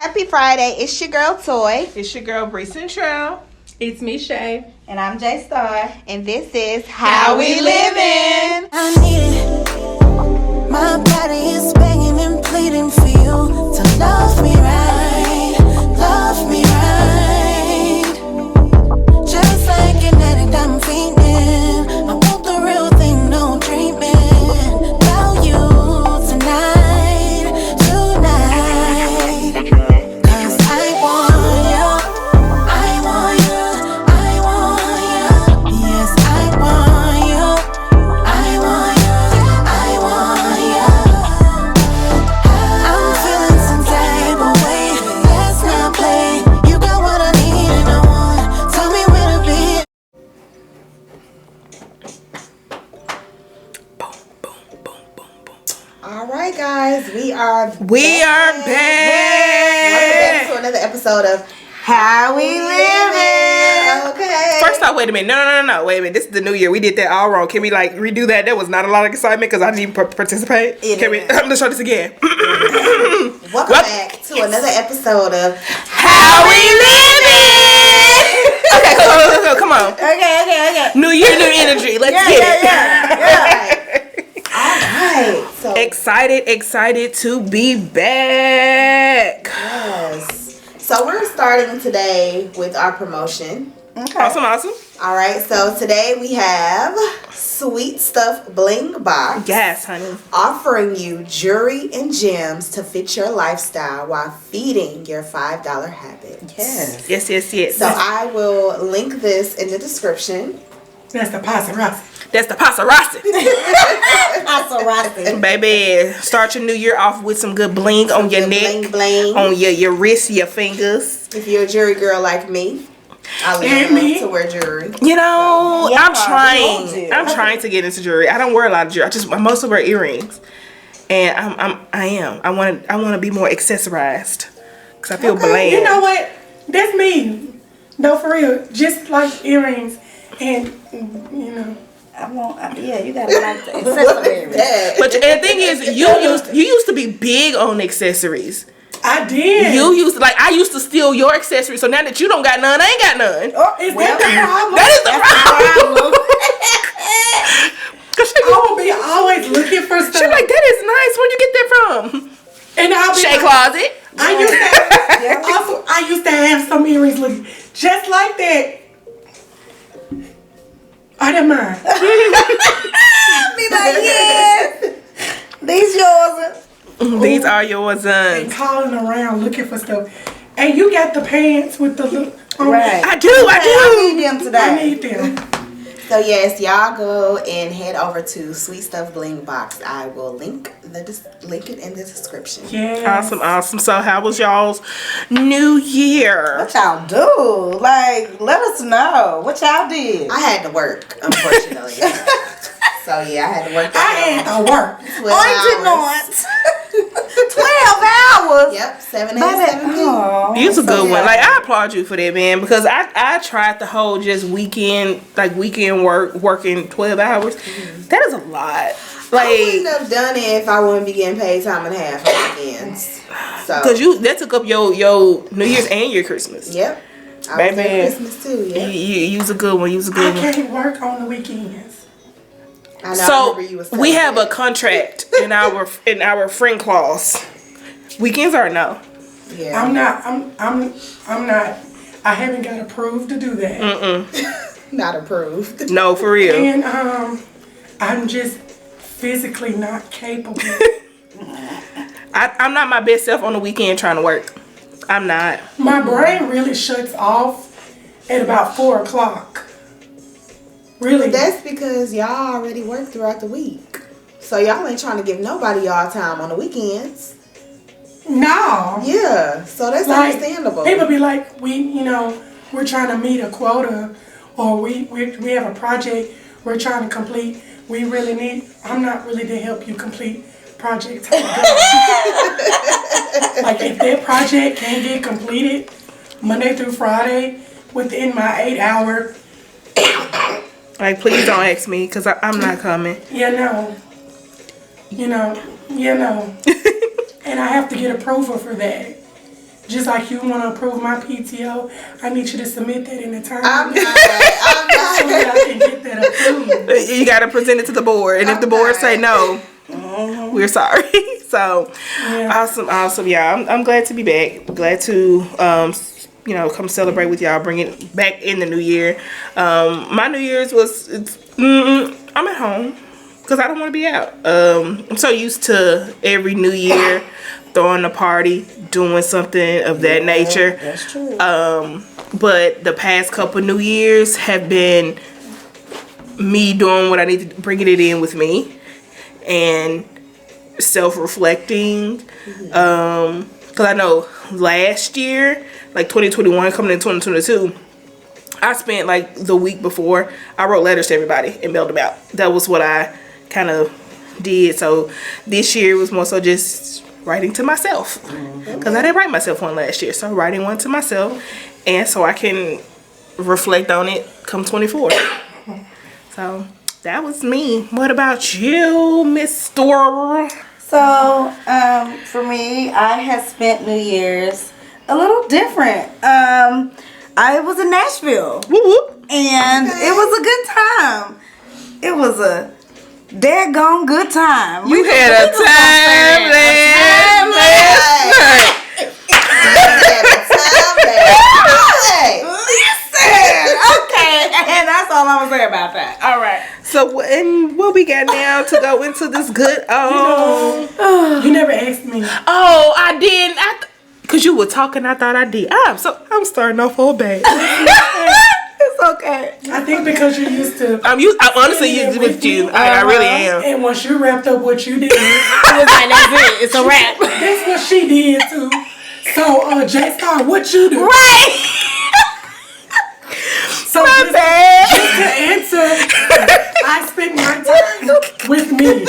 Happy Friday. It's your girl, Toy. It's your girl, Bree Central. It's me, Shay. And I'm J Star. And this is How We Living. I need it. My body is begging and pleading for you to love me right. Love me right. Just like kinetic, I'm feeling. I want the real thing, no dreaming. About you tonight. Cause I want you. I want you. I want you. Yes, I want you. I want you. I want you. I'm feeling some type of way. Let's not play. You got what I need and I want. Tell me where to be. Boom, boom, boom, boom, boom. All right, guys. We are back. Welcome back to another episode of How We Living. Okay. First off, wait a minute. No. Wait a minute. This is the new year. We did that all wrong. Can we redo that? That was not a lot of excitement because I didn't even participate. Can we? Let's try this again. Welcome back to another episode of How We Living. Okay, come on. Okay. New year, new energy. Let's get it. Yeah. All right. So Excited to be back. yes. So we're starting today with our promotion. Okay. Awesome. All right. So today we have Sweet Stuff Bling Box. Yes, honey. Offering you jewelry and gems to fit your lifestyle while feeding your $5 habits. Yes. So So I will link this in the description. That's the paparazzi. that's the paparazzi. Paparazzi. Baby, start your new year off with some good bling on your Good neck, bling. on your wrists, your fingers. If you're a jewelry girl like me, I And love me. to wear jewelry. You know, Yeah, I'm we all trying. do. I'm trying to get into jewelry. I don't wear a lot of jewelry. I mostly wear earrings, and I want to be more accessorized because I feel bland. You know what? That's me. No, for real. Just like earrings and, you know. You gotta like the accessories. That. But the thing is, you used to be big on accessories. I did. You used to, I used to steal your accessories. So now that you don't got none, I ain't got none. Oh, is that the problem? That is the problem. Cause I will be always looking for stuff. she like, that is nice. Where'd you get that from? And I'll be Shea like, Closet. I used to have some earrings look just like that. I didn't mind. Be like, yeah. These yours. These are yours, And calling around looking for stuff. And you got the pants with the look. Right. I do. I need them today. I need them. So yes, y'all go and head over to Sweet Stuff Bling Box. I will link it in the description. Yeah. Awesome. So how was y'all's new year? What y'all do? Like, let us know. What y'all did? I had to work, unfortunately. So yeah, I had to work. I had to work. 12 hours. 12 hours? Yep, 7 a.m. 7 p.m. Oh, You was a good yeah. one. I applaud you for that, man, because I tried the whole just weekend working 12 hours. That is a lot. I wouldn't have done it if I wouldn't be getting paid time and a half on weekends. So Because that took up your New Year's and your Christmas. yep. I was Baby. at Christmas too, yeah. You was a good one. You was a I good one. can't work on the weekends. I know, I So remember you was we telling have me a contract in our friend clause. Weekends are no. that. Yeah. I'm not. I haven't got approved to do that. Not approved. No, for real. And I'm just physically not capable. I'm not my best self on the weekend trying to work. I'm not. My brain really shuts off at about 4:00. Really? That's because y'all already work throughout the week. So y'all ain't trying to give nobody y'all time on the weekends. No. Yeah. So that's Like, understandable. people be like, we're trying to meet a quota, or we have a project we're trying to complete. I'm not really to help you complete projects. Like, if that project can get completed Monday through Friday within my 8-hour, Like, please don't ask me because I'm not coming. you know. And I have to get approval for that. just like you want to approve my PTO, I need you to submit that in the time. I'm so not. that I can get that approved. You got to present it to the board, and if the board say no, we're sorry. So awesome, y'all. I'm glad to be back. Glad to come celebrate with y'all, bring it back in the new year. My New Year's I'm at home because I don't want to be out. I'm so used to every New Year throwing a party, doing something of that nature. That's true. But the past couple New Years have been me doing what I need to, bringing it in with me and self-reflecting. Because I know last year, like 2021 coming in 2022, I spent like the week before, I wrote letters to everybody and mailed them out. That was what I kind of did. So this year was more so just writing to myself, because I didn't write myself one last year. So writing one to myself, and so I can reflect on it come 24. So that was me. What about you, Miss Store? So, for me, I have spent New Year's a little different. I was in Nashville, Whoop whoop. and it was a good time. It was a daggone good time. You had a time last night. Listen, okay, and that's all I'm gonna say about that. All right. So, and what we got now to go into this good? You never asked me. Oh, I didn't. Cause you were talking, I thought I did. I'm starting off all bad. It's okay. I think because you're used to. I'm honestly used with you. I really am. And once you wrapped up what you did, I was like, that's it. It's a wrap. that's what she did too. So, J-Star, what you do? Right. So just to answer, I spent my time with me.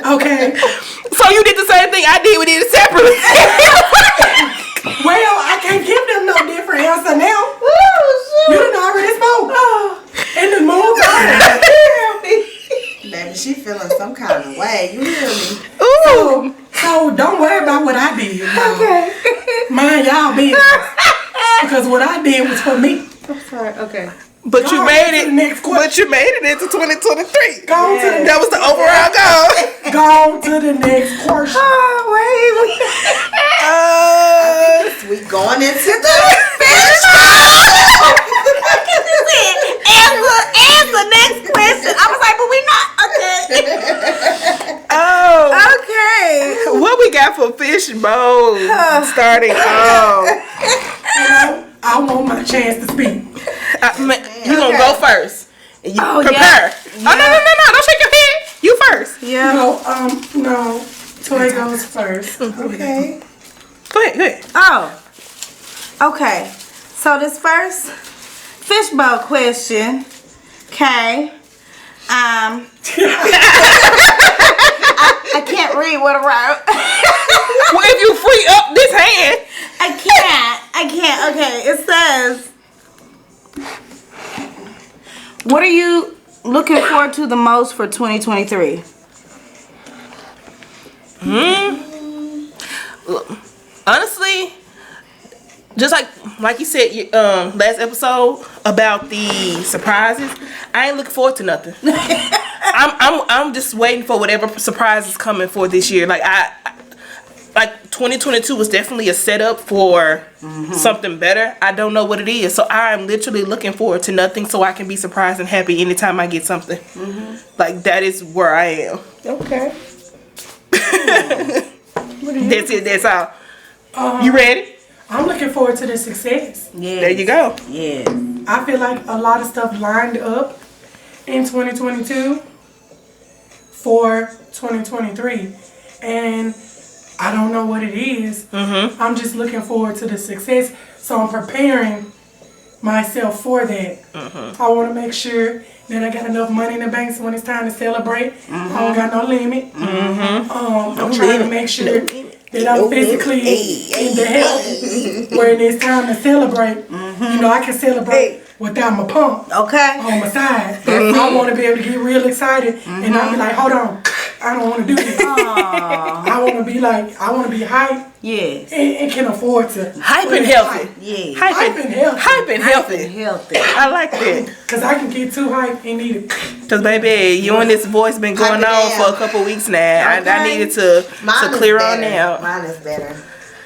Okay. So you did the same thing I did. We did it separately. Well, I can't give them no different answer now. You done already spoke. And the move on. Baby, she feeling some kind of way. You hear me? Ooh. So don't worry about what I did. Now. Okay. Mind y'all business. Because what I did was for me. I'm sorry. Okay. But Go you on made to it. the next question. But you made it into 2023. Go on to the That was the overall goal. Go on to the next question. Oh, wait. We going into the Answer next question. I was like, but we not. Okay. Oh. Okay. What we got for fish bowl starting off? You know, I want my chance to speak. You gonna go first. You prepare. yeah. Oh, no. Don't shake your head. You first. Yeah. No. Toy goes first. Okay. Go ahead. Oh. Okay. So this first fishbowl question. Okay. I can't read what I wrote. Well, if you free up this hand. I can't. Okay. It says, what are you looking forward to the most for 2023? Honestly, just like you said last episode about the surprises, I ain't looking forward to nothing. I'm just waiting for whatever surprise is coming for this year. Like 2022 was definitely a setup for something better. I don't know what it is, so I'm literally looking forward to nothing, so I can be surprised and happy anytime I get something. Like that is where I am. Okay. That's it. That's all. You ready? I'm looking forward to the success. Yeah. There you go. Yeah. I feel like a lot of stuff lined up in 2022 for 2023. And I don't know what it is. I'm just looking forward to the success. So I'm preparing myself for that. I want to make sure that I got enough money in the bank so when it's time to celebrate, I don't got no limit. I'm trying to make sure that I'm physically in the health when it's time to celebrate. You know, I can celebrate without my pump Okay. on my side. I want to be able to get real excited and I'll be like, hold on. I don't want to do that. I want to be hype Yes. and can afford to. Hype and healthy. Yes. Hype and healthy. Hype and healthy. Healthy. I like that. Because I can get too hype and need it. Cause baby, you and this voice been going on for a couple weeks now. I needed to clear on out. Mine is better.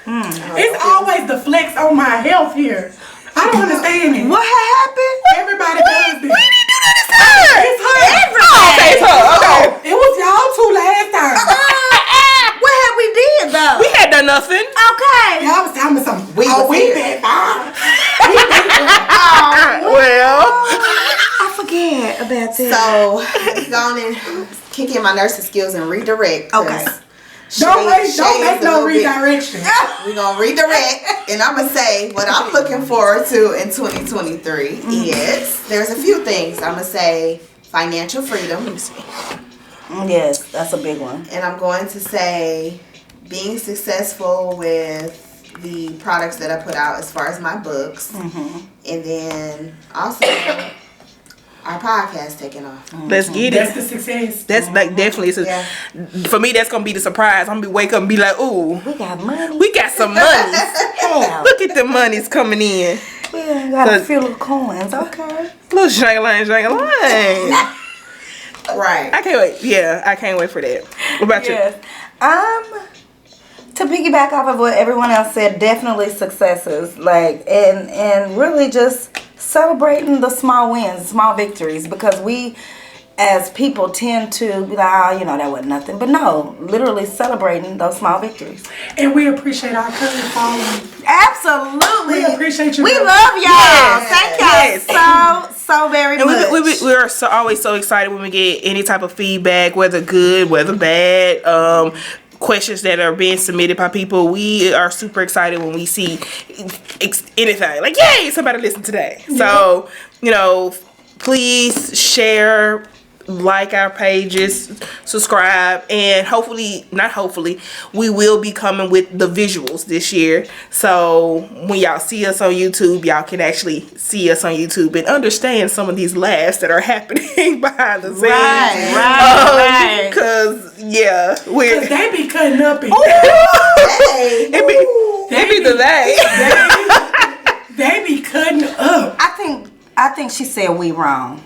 It's always the flex on my health here. I don't understand it. What happened? Everybody does this. We didn't do that this time. It's her. Oh, okay, it's her. Okay. It was y'all two last time. What have we did though? We had done nothing. Okay. Y'all was telling me something. We was here. been. Well, I forget about that. So we going and kick in my nursing skills and redirect. 'cause Okay. Don't make Shay's no a little bit- redirection. We're going to redirect, and I'm going to say what I'm looking forward to in 2023 is there's a few things. I'm going to say financial freedom, Yes, that's a big one. and I'm going to say being successful with the products that I put out as far as my books, and then also our podcast taking off. let's get That's it. the success. That's like definitely. Yeah. For me, that's gonna be the surprise. I'm gonna wake up and be like, ooh, We got money. we got some money. Hell. Look at the money's coming in. We got a But- few little coins. Okay. Little shang-a-lang, shang-a-lang. Right. I can't wait. Yeah, I can't wait for that. What about Yes. To piggyback off of what everyone else said, definitely successes. Like and really just celebrating the small wins, small victories, because we as people tend to be like, that wasn't nothing. But no, literally celebrating those small victories. And we appreciate our current following. Absolutely. We appreciate you. We guys. love y'all. Yes. Thank y'all so very And much. we are always so excited when we get any type of feedback, whether good, whether bad, questions that are being submitted by people. We are super excited when we see anything. Like, yay, somebody listened today. So, please share, like our pages, subscribe, and we will be coming with the visuals this year. So when y'all see us on YouTube, y'all can actually see us on YouTube and understand some of these laughs that are happening behind the scenes. Right. Because we're They be cutting up in Hey. it be the they. They be cutting up. I think she said we wrong.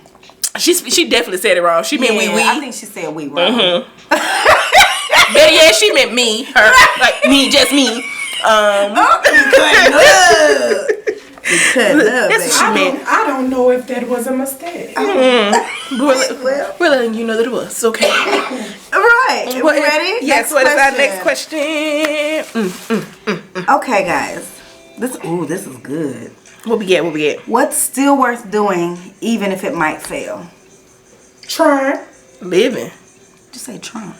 She definitely said it wrong. She meant we. I think she said we wrong. Yeah, she meant me, her, like me, just me. Cutting up, That's what she meant. I don't know if that was a mistake. We're letting you know that it was okay. Right. Ready? Yes. What is our next question? Okay, guys. This is good. What we get? What's still worth doing, even if it might fail? Trying. Living. Just say Trump.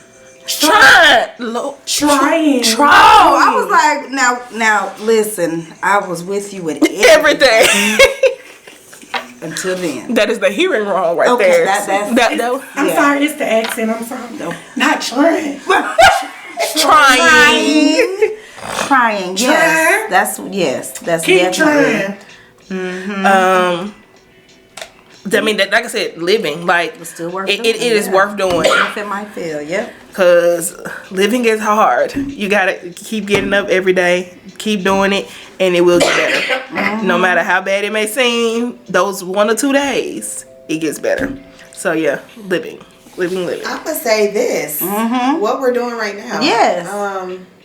Trying. Trying. Oh, I was like, now, listen. I was with you with Everything. until then. That is the hearing wrong right Okay, there. that's- I'm Yeah. sorry, it's the accent. I'm sorry. Not trying. Trying. Yes. That's Keep definitely. trying. I mean, like I said, living, like It's still worth it doing, is yeah. worth doing. Even if it might fail, yep. Because living is hard. You gotta keep getting up every day, keep doing it, and it will get better. No matter how bad it may seem, those 1 or 2 days, it gets better. So yeah, living. I'm gonna say this. What we're doing right now. Yes.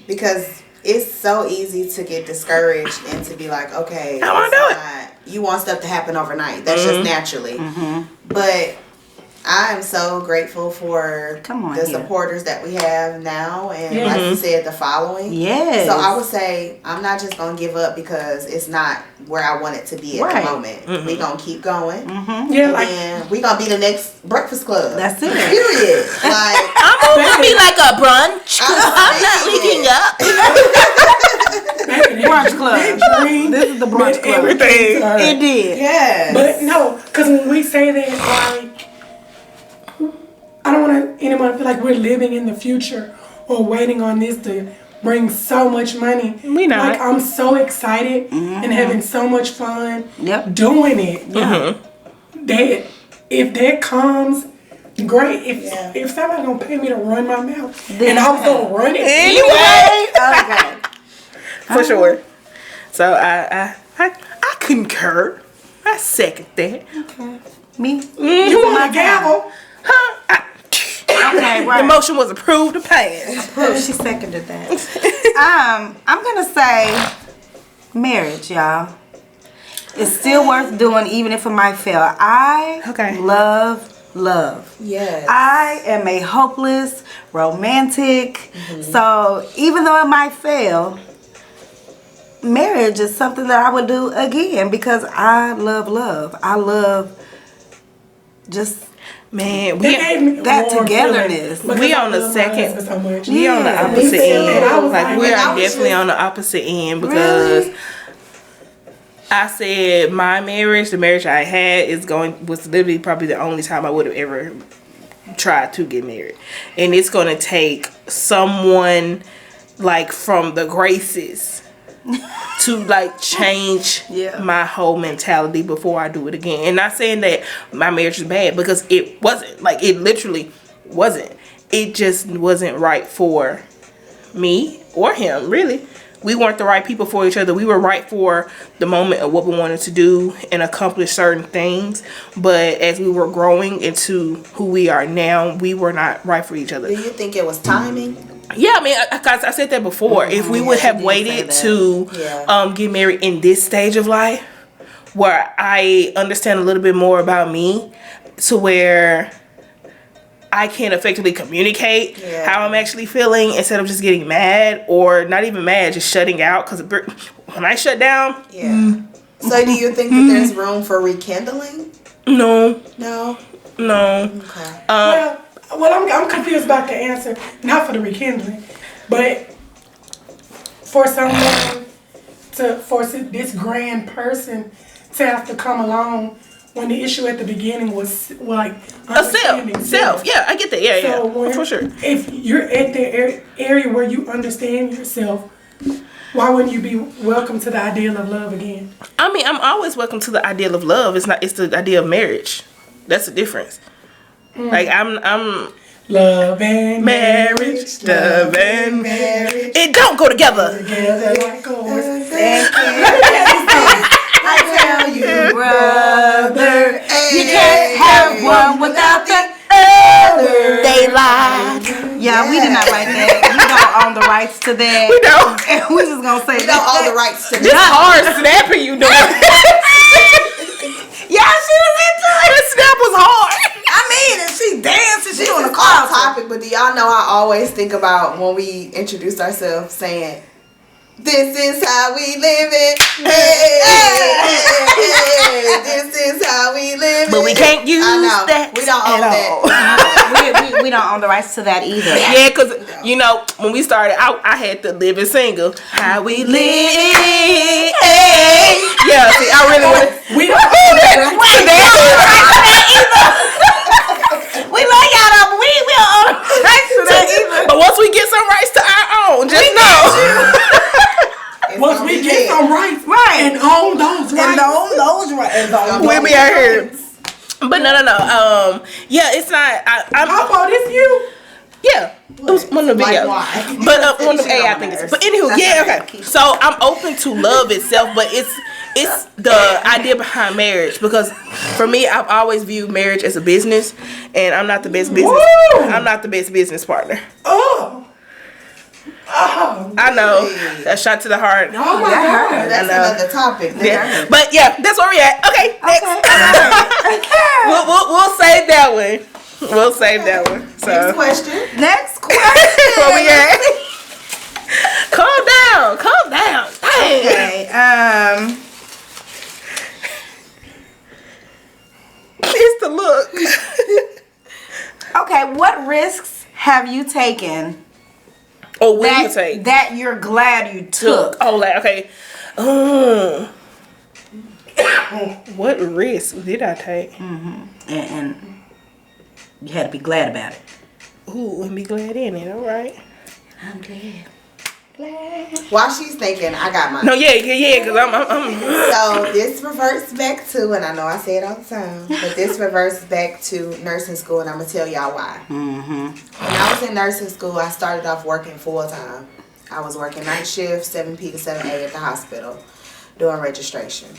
Because it's so easy to get discouraged and to be like, okay, I wanna do it. You want stuff to happen overnight. That's just naturally. But I am so grateful for the supporters that we have now, and like you said, the following. Yes. So I would say I'm not just gonna give up because it's not where I want it to be at the moment. We gonna keep going. Yeah, And we gonna be the next Breakfast Club. That's it. Period. Like I'm gonna be like a brunch. I'm not leaking up. Brunch club. This is the brunch club. Everything. It did. yes. But no, because when we say that, like, I don't want anyone to feel like we're living in the future or waiting on this to bring so much money. We not. Like, I'm so excited and having so much fun Yep. doing it. That if that comes, great. If somebody gonna pay me to run my mouth, and I was gonna run it Anyway. Okay. For sure. So I concur. I second that. Okay. Me? You want a gavel? Huh? Okay, right. The motion was approved to pass. She seconded that. I'm gonna say marriage, y'all. It's still worth doing, even if it might fail. I love. Yes. I am a hopeless romantic. So even though it might fail, marriage is something that I would do again because I love love. I love just Man, They gave me that warm togetherness. feeling we because on I the love my second. husband so much. We on the Yeah. opposite Me too. And I end. was Like like, we and I are was definitely just- on the opposite end because I said my marriage, the marriage I had, was literally probably the only time I would have ever tried to get married, and it's gonna take someone like from the Graces to like change my whole mentality before I do it again. And not saying that my marriage is bad, because it wasn't. Like, it literally wasn't. It just wasn't right for me or him, really. We weren't the right people for each other. We were right for the moment of what we wanted to do and accomplish certain things. But as we were growing into who we are now, we were not right for each other. Do you think it was timing? Yeah, I mean, I said that before. If we would have waited to get married in this stage of life, where I understand a little bit more about me, to where I can effectively communicate how I'm actually feeling, instead of just getting mad, or not even mad, just shutting out. Because when I shut down, So do you think that there's room for rekindling? no. Okay. Well, I'm confused about the answer. Not for the rekindling, but for someone for this grand person to have to come along when the issue at the beginning was like A self. Yeah, I get that. Yeah, So yeah, for sure. If you're at the area where you understand yourself, why wouldn't you be welcome to the ideal of love again? I mean, I'm always welcome to the ideal of love. It's the idea of marriage. That's the difference. Like, I'm Love and marriage, love and marriage. It don't go together. together like always. I tell you, brother, you can't have one without the other. They lied. Yeah, we did not write that. We don't own the rights to that. We don't. And we just gonna say We don't own the rights to This hard snapping you doing. Yeah, she was into it. That snap was hard. I mean, and she dancing. She This doing is a off closet. topic, but do y'all know I always think about when we introduce ourselves saying, "This is how we live it. Hey, this is how we live it." But we can't use I know. that We don't own at that. we don't own the rights to that either. Yeah, because, you know, when we started out, I had to live and single. How we live. Yeah, see, I really want to. We don't own the rights. We love y'all though, but we don't own the rights to that either. But once we get some rights to our own, just know. Once we get some rights, Right. and own those rights, And those rights. We'll be out here. But no. Yeah, it's not. I'm. how about this you? Yeah, it was one of the Like videos. why? But one of the AI things. But anywho, yeah, okay. So I'm open to love itself, but it's the idea behind marriage, because for me, I've always viewed marriage as a business, and I'm not the best business. Woo! I'm not the best business partner. Oh, I know, a shot to the heart. oh my God. That's I know. another topic. Yeah, but yeah, that's where we at. Okay, next. We'll save that one. We'll save that one. So Next question. Next question. where we at? Calm down. Dang. Okay. It's the look. Okay. What risks have you taken Or will you take? that you're glad you took? Oh, like, okay. What risk did I take? And you had to be glad about it. Ooh, and be glad in it. All right. I'm glad. While she's thinking, I got mine. No, yeah, because I'm. So this reverts back to, and I know I say it all the time, but this reverts back to nursing school, and I'm gonna tell y'all why. When I was in nursing school, I started off working full time. I was working night shift, 7 p to 7 a at the hospital, doing registration.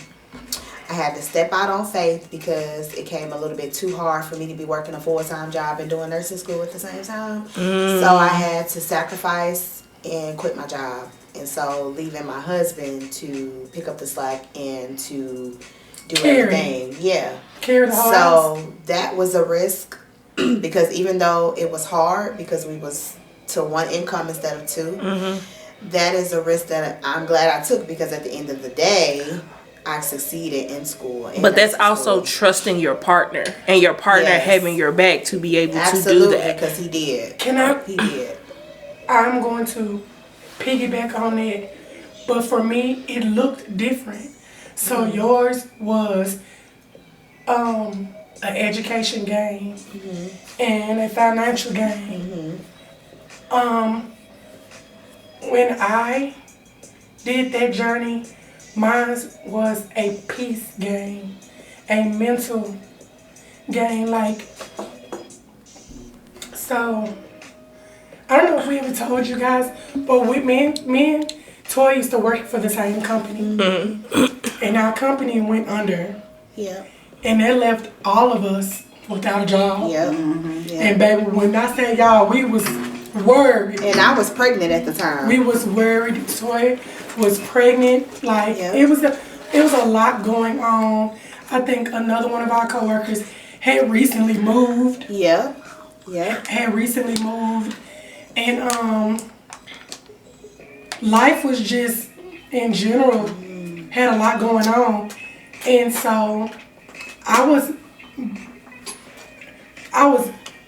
I had to step out on faith because it came a little bit too hard for me to be working a full-time job and doing nursing school at the same time. So I had to sacrifice and quit my job. And so leaving my husband to pick up the slack and to do everything. Yeah. Carry the whole house. So that was a risk because even though it was hard because we was to one income instead of two, that is a risk that I'm glad I took because at the end of the day, I succeeded in school. But that's also trusting your partner and your partner having your back to be able to do that. Because he did. He did. I'm going to piggyback on that. But for me, it looked different. So yours was an education gain and a financial gain. When I did that journey, mine was a peace gain, a mental gain. So I don't know if we ever told you guys, but me and Toy used to work for the same company, and our company went under. Yeah. And that left all of us without a job. Yeah. And baby, when I say y'all, we was worried. And I was pregnant at the time. We was worried. Toy was pregnant. It was a lot going on. I think another one of our coworkers had recently moved. Had recently moved. And life was just in general had a lot going on. And so I was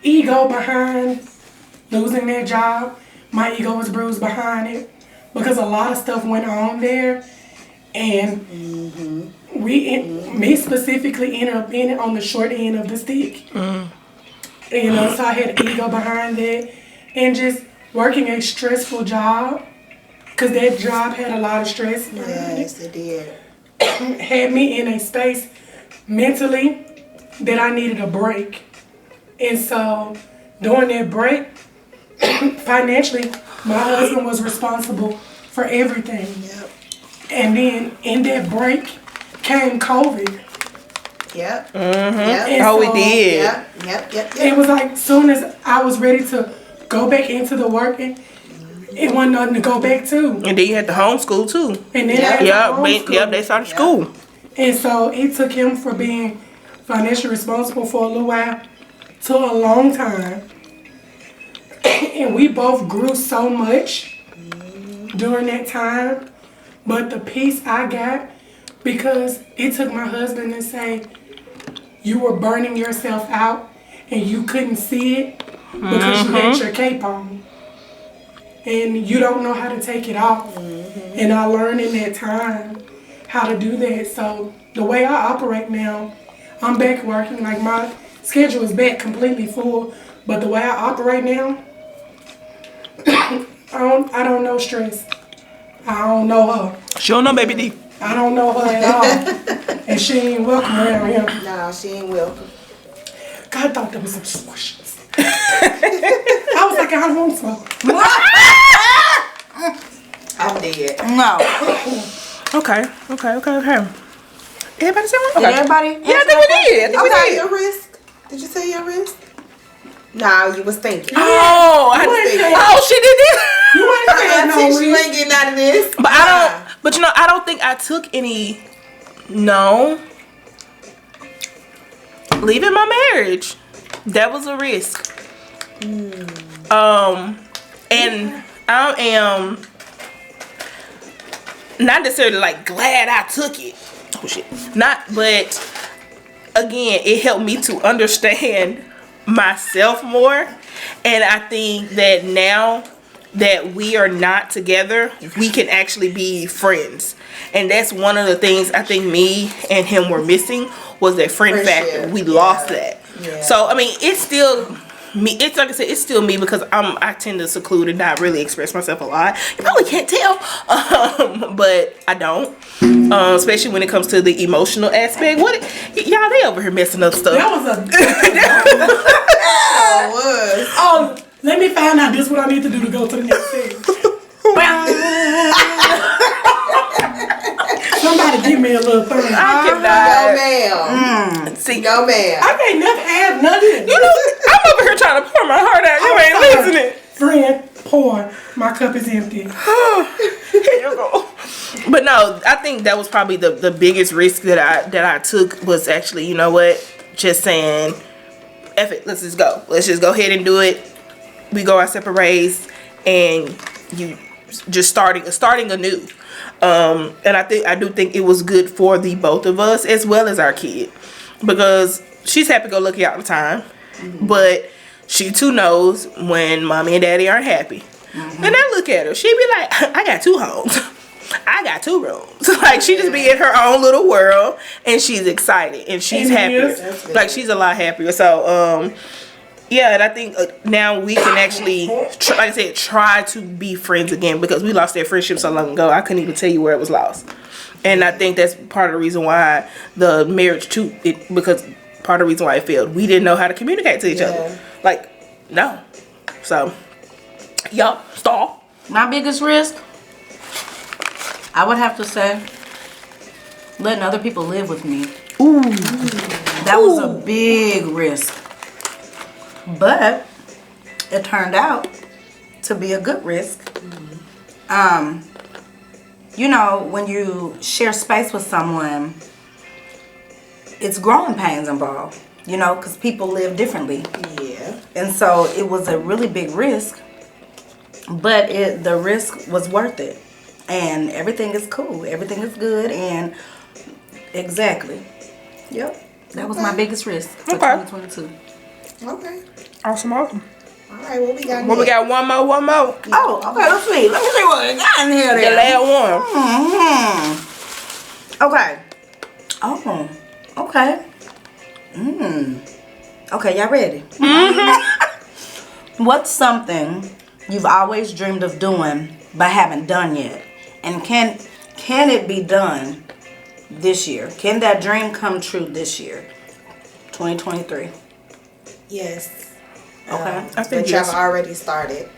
ego behind losing that job. My ego was bruised behind it because a lot of stuff went on there, and me specifically ended up being on the short end of the stick. So I had ego behind that, and just working a stressful job because that job had a lot of stress. Yes, it did. Had me in a space mentally that I needed a break. And so during that break, financially, my husband was responsible for everything. Yep. And then in that break came COVID. Yep. And Oh, we so did. Yep. It was like soon as I was ready to go back into the working, it wasn't nothing to go back to. And then you had to homeschool too. And then I had to homeschool. They started school. And so it took him for being financially responsible for a little while to a long time. And we both grew so much during that time. But the peace I got, because it took my husband to say, you were burning yourself out and you couldn't see it because you had your cape on. And you don't know how to take it off. And I learned in that time how to do that. So the way I operate now, I'm back working. Like my schedule is back completely full. But the way I operate now, I don't know stress. I don't know her. She don't know Baby D. I don't know her at all. And she ain't welcome around here. No, she ain't welcome. God thought there was some squishes. I was like, I don't want some. I'm dead. No. Okay. Everybody say one? Did everybody? Yeah, I think we did. Okay, your risk. Did you say your risk? No, you was thinking. Oh, she did this. You ain't saying no You risk. ain't getting out of this. But I don't. But I don't think I took any. No. Leaving my marriage, that was a risk. And I am not necessarily like glad I took it. Oh shit. But again, it helped me to understand myself more. And I think that now that we are not together, we can actually be friends. And that's one of the things I think me and him were missing, was that friendship factor. We lost that. Yeah. So I mean, it's still me. It's like I said, it's still me because I tend to seclude and not really express myself a lot. You probably can't tell, but I don't. Especially when it comes to the emotional aspect. What y'all? They over here messing up stuff. That was a. was. Oh, let me find out. This is what I need to do to go to the next thing. Somebody give me a little thing. I No, cannot. ma'am. See, No, ma'am. I can't never have nothing. you know, I'm over here trying to pour my heart out. You ain't listening. Friend, pour. My cup is empty. Here you go. But no, I think that was probably the biggest risk that I took was actually, you know what, just saying, F it, let's just go. Let's just go ahead and do it. We go our separate ways, and you just starting anew. And I do think it was good for the both of us as well as our kid, because she's happy-go-lucky all the time, but she too knows when mommy and daddy aren't happy. And I look at her, she be like, I got 2 homes. I got 2 rooms. Like, she just be in her own little world, and she's excited, and she's happier. Like, she's a lot happier. So, yeah, and I think now we can actually, like I said, try to be friends again, because we lost that friendship so long ago. I couldn't even tell you where it was lost. And I think that's part of the reason why the marriage too, because part of the reason why it failed. We didn't know how to communicate to each other. Like, no. So, y'all, stall. My biggest risk, I would have to say, letting other people live with me. Ooh. That was a big risk. But it turned out to be a good risk. You know, when you share space with someone, it's growing pains involved, you know, because people live differently. Yeah. And so it was a really big risk, but the risk was worth it. And everything is cool. Everything is good. And exactly. Yep. That was my biggest risk for 2022. Okay. Awesome. All right, what we got Well, we next? got one more. Oh, okay. Let's see. Let me see what we got in here The then. last one. Okay. Oh, okay. Okay, y'all ready? What's something you've always dreamed of doing but haven't done yet? And can it be done this year? Can that dream come true this year? 2023. Yes. Okay. I think Which yes. I've already started.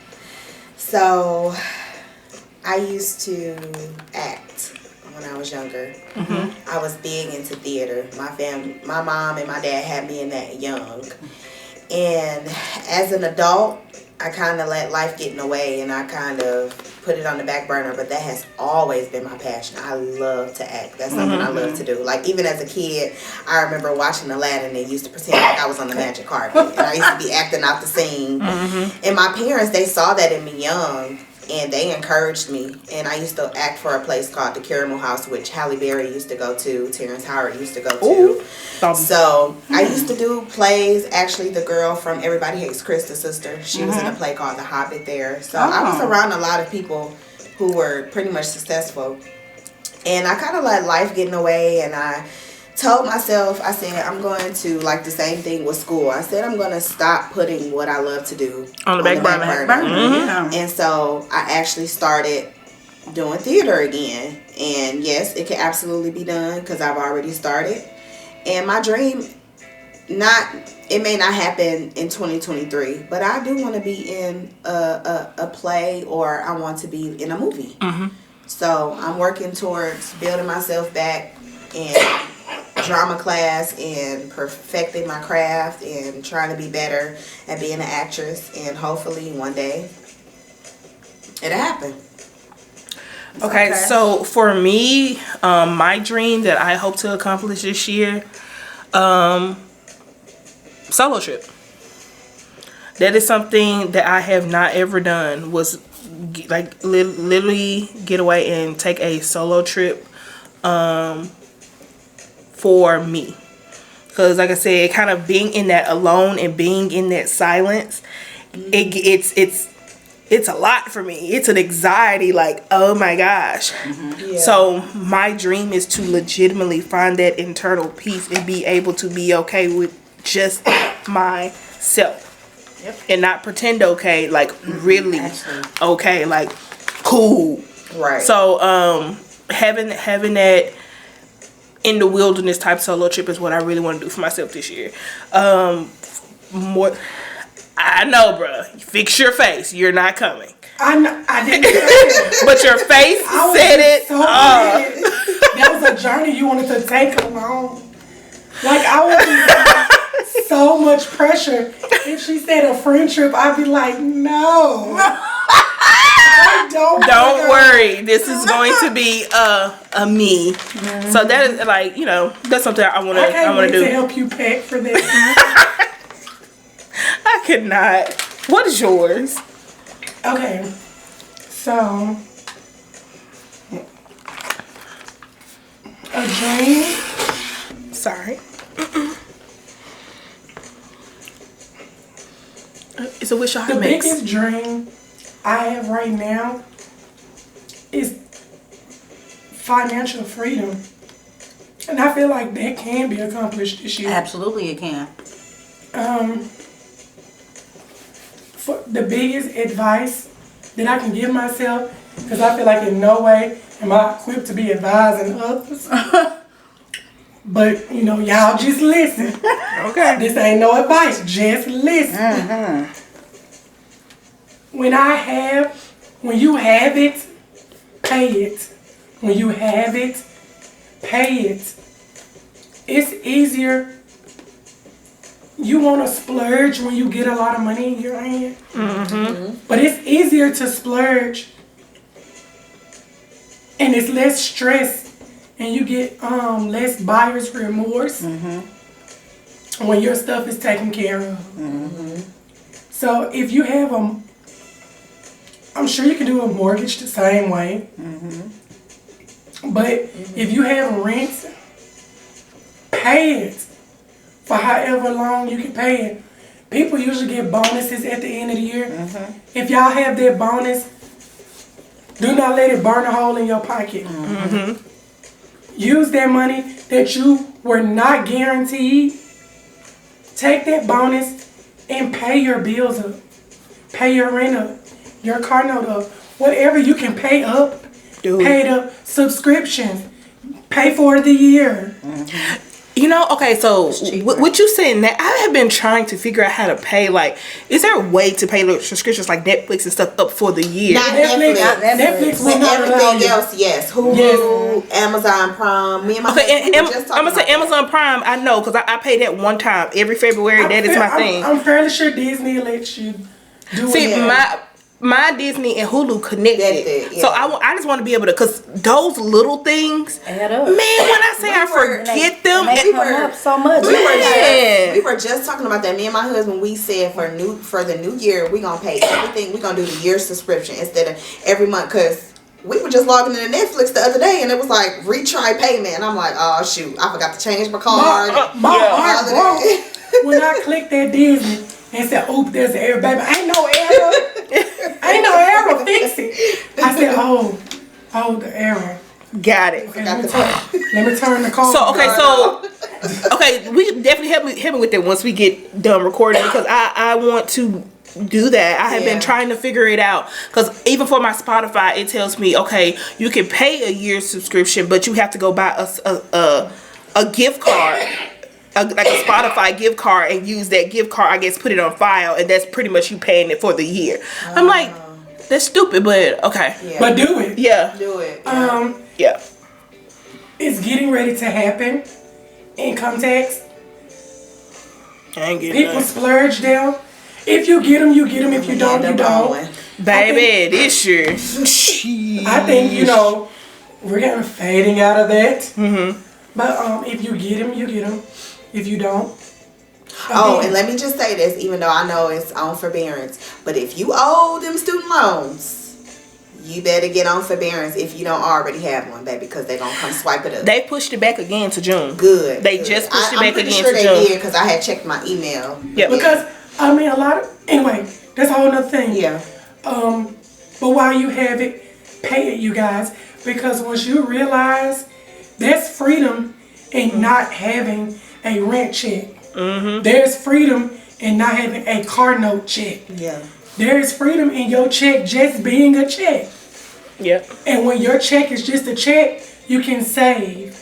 So, I used to act when I was younger. I was big into theater. My mom and my dad had me in that young. And as an adult, I kind of let life get in the way, and I kind of put it on the back burner, but that has always been my passion. I love to act. That's something I love to do. Like, even as a kid, I remember watching Aladdin and used to pretend like I was on the magic carpet. And I used to be acting out the scene. And my parents, they saw that in me young, and they encouraged me. And I used to act for a place called the Caramel House, which Halle Berry used to go to, Terrence Howard used to go to. Ooh. So I used to do plays. Actually, the girl from Everybody Hates Chris, the sister, she was in a play called The Hobbit there. So I was around a lot of people who were pretty much successful. And I kind of let life get in the way, and I told myself, I said, I'm going to, like the same thing with school. I said, I'm going to stop putting what I love to do On the back burner. Yeah. And so I actually started doing theater again. And yes, it can absolutely be done because I've already started. And my dream, it may not happen in 2023, but I do want to be in a play, or I want to be in a movie. So I'm working towards building myself back in drama class and perfecting my craft and trying to be better at being an actress, and hopefully one day it'll happen. Okay, so for me, my dream that I hope to accomplish this year, solo trip. That is something that I have not ever done, was like literally get away and take a solo trip for me. Because like I said, kind of being in that alone and being in that silence, it's a lot for me. It's an anxiety, like, oh my gosh. Yeah. So my dream is to legitimately find that internal peace and be able to be okay with just myself. and not pretend okay, like really okay, like cool. Right. So having that in the wilderness type solo trip is what I really want to do for myself this year. More, I know, bruh. Fix your face. You're not coming. I didn't say it. But your face I was said it. so mad. That was a journey you wanted to take along. Like, I was under so much pressure. If she said a friend trip, I'd be like, no. I don't worry. This is going to be a me. Mm-hmm. So that is like, you know, that's something I want to do. I can't wait to help you pack for that. I could not. What is yours? Okay. So, a dream. Sorry. It's a wish I The makes. biggest dream I have right now is financial freedom. And I feel like that can be accomplished this year. Absolutely, it can. For the biggest advice that I can give myself, because I feel like in no way am I equipped to be advising others. But, you know, y'all just listen. Okay. This ain't no advice, just listen. Mm-hmm. When you have it, pay it. When you have it, pay it. It's easier. You want to splurge when you get a lot of money in your hand. Mm-hmm. But it's easier to splurge. And it's less stress. And you get less buyer's remorse when your stuff is taken care of. Mm-hmm. So if you have I'm sure you can do a mortgage the same way. Mm-hmm. But if you have rent, pay it for however long you can pay it. People usually get bonuses at the end of the year. Mm-hmm. If y'all have that bonus, do not let it burn a hole in your pocket. Mm-hmm. Use that money that you were not guaranteed. Take that bonus and pay your bills up. Pay your rent up. Your car note up. Whatever you can pay up. Pay it up. Subscriptions. Pay for the year. Mm-hmm. You know, okay, so what you saying that I have been trying to figure out how to pay, like, is there a way to pay like subscriptions like Netflix and stuff up for the year? Not Netflix. With everything else, yes. Hulu, Amazon Prime. Me and my husband were just I'm gonna say Amazon Prime. I know because I pay that one time every February. That is my thing. I'm fairly sure Disney lets you do it. See, my Disney and Hulu connected. So I just want to be able to, because those little things add up. Man, when I say I forget them, they come up so much. We were just talking about that. Me and my husband, we said for the new year, we're going to pay everything. We're going to do the year subscription instead of every month, because we were just logging into Netflix the other day and it was like retry payment. And I'm like, oh shoot, I forgot to change my card. My heart broke when I clicked that Disney and said, "Oop, there's an error, baby. Ain't no error. Ain't no error. Fix it." I said, "Oh, the error." Got it. Okay, let me turn the call. So we definitely help me with it once we get done recording, because I want to do that. I have been trying to figure it out, because even for my Spotify, it tells me, okay, you can pay a year's subscription, but you have to go buy a gift card. Like a Spotify gift card, and use that gift card, I guess, put it on file, and that's pretty much you paying it for the year. I'm like, that's stupid, but okay. Yeah. But do it. Yeah. Do it. Yeah. It's getting ready to happen. Income tax. I ain't getting People none. splurge down. If you get them, you get them. If you don't, you don't. Baby, this year. I think, we're kind of fading out of that. Mm-hmm. But if you get them, you get them. If you don't. And let me just say this, even though I know it's on forbearance, but if you owe them student loans, you better get on forbearance if you don't already have one, baby, because they're going to come swipe it up. They pushed it back again to June. Good. They just pushed it back again to June. I'm pretty sure they did, because I had checked my email. Yep. Because, anyway, that's a whole nother thing. Yeah. But while you have it, pay it, you guys. Because once you realize there's freedom in not having a rent check. Mm-hmm. There's freedom and not having a car note check. Yeah. There is freedom in your check just being a check. Yep. And when your check is just a check, you can save.